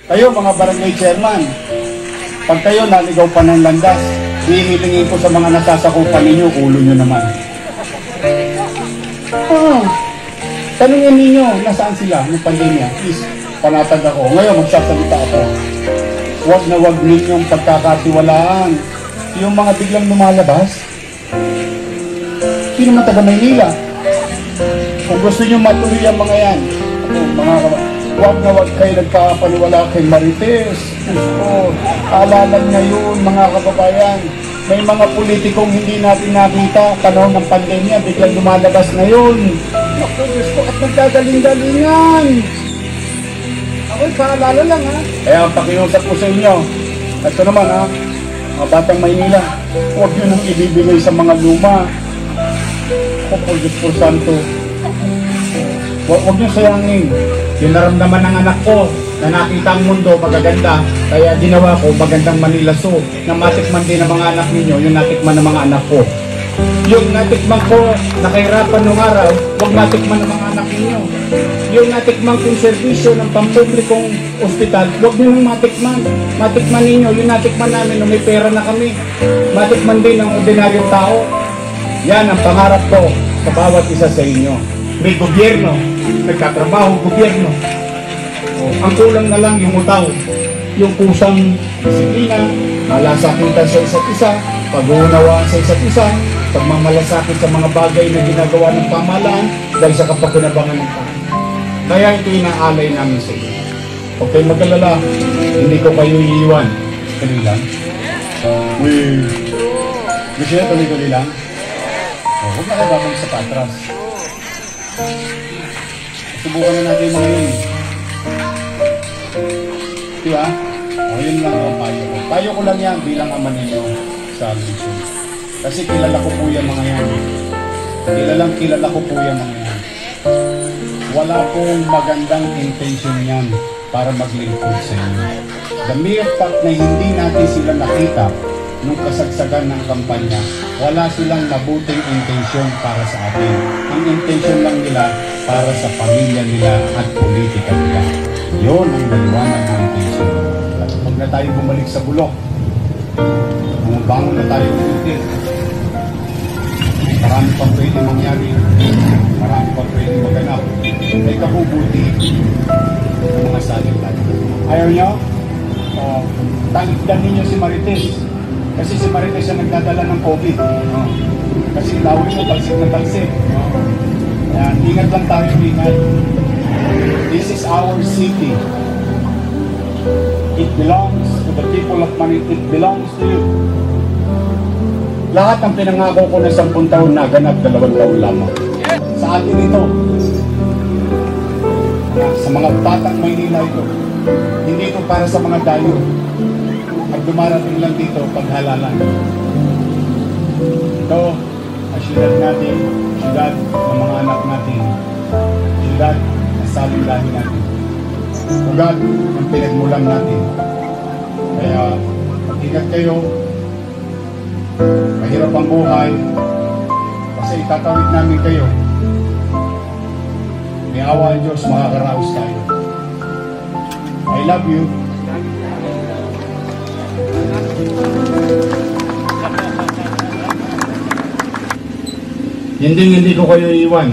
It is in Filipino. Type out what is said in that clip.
Kayo mga barangay chairman, pag kayo naligaw pa ng landas, hihilingin ko sa mga nasasakupan ninyo, ulo nyo naman. Tanungin ninyo, nasaan sila ng pandemya? Please, panatag ako. Ngayon, magsasalita ako. Huwag na huwag ninyong pagkakatiwalaan. Yung mga biglang lumalabas, sino man taga Maynila? Kung gusto nyo matuloy ang mga yan, huwag na huwag kayo nagpapaniwala kay Marites. Alala ngayon, mga kababayan, may mga politikong hindi natin nakita panahon ng pandemya, biglang lumalabas ngayon. Naku, Diyos ko, at nagdagaling-galingan. Ako'y paalala lang, ha? Kaya pakiusap ko sa inyo. Ito naman, ha? Mga batang Maynila, huwag nyo nang ibibigay sa mga luma. Ako, Diyos ko, Santo. Huwag nyo sayangin. Yung naramdaman ng anak ko na nakita ang mundo magaganda, kaya ginawa ko magandang Manila Zoo na matikman din ng mga anak ninyo, yung natikman ng mga anak ko. Yung natikman ko na kahirapan nung araw, huwag matikman ng mga anak ninyo. Yung natikman kong servisyo ng pampublikong ospital, huwag nyo nang matikman. Matikman ninyo, yung natikman namin nung may pera na kami. Matikman din ng ordinaryong tao. Yan ang pangarap ko sa bawat isa sa inyo. May gobyerno, nagtatrabaho gobyerno. Ang kulang na lang yung utaw, yung kusang disiplina, malasakitan sa isa't isa, pag-uunawaan sa isa't isa, pagmamalasakit sa mga bagay na ginagawa ng pamahalaan dahil sa kapakinabangan ng tao. Kaya ito inaalay namin sa inyo. Huwag kayong mag-alala, hindi ko kayo iiwan. Tuloy lang. Gusto niya tuloy-tuloy lang? Huwag na kayo babalik sa patras. Subukan na natin mga yun. Diba? O yun lang ang payo ko. Payo ko lang yan bilang ama ninyo sa Luzon. Kasi kilala ko po yan mga yan. Kilala ko po yan mga yan. Wala pong magandang intention yan para maglingkod sa inyo. The mere fact na hindi natin sila nakita nung kasagsagan ng kampanya, wala silang mabuting intensyon para sa atin. Ang intensyon lang nila para sa pamilya nila at politika nila. Yun ang naliwanag ng intensyon. At huwag na tayo bumalik sa bulok. Bumabangon na tayo ulit. Marami pang pwede mangyari. Marami pang pwede maganap. May kabubuti ng mga saling tayo. Ayaw nyo? Talikdan ninyo si Marites. Kasi si Marites ang nagdadala ng COVID. Kasi lawin mo, talsik na talsik. Ayan, ingat lang tayo, ingat. This is our city. It belongs to the people of Manila. It belongs to you. Lahat ng pinangako ko na 10 taon naganap 2 taon lamang. Sa atin ito. Sa mga batang Maynila ito. Hindi ito para sa mga dayo. At dumarating lang dito paghalalan. Ito, ang syudad natin, syudad ng mga anak natin, syudad ng saling lahi natin, ugat ng pinagmulan natin. Kaya mag-ingat kayo, mahirap ang buhay, kasi itatawid namin kayo. May awa ang Diyos, makakaraos tayo. I love you. Hindi ko kayo iiwan.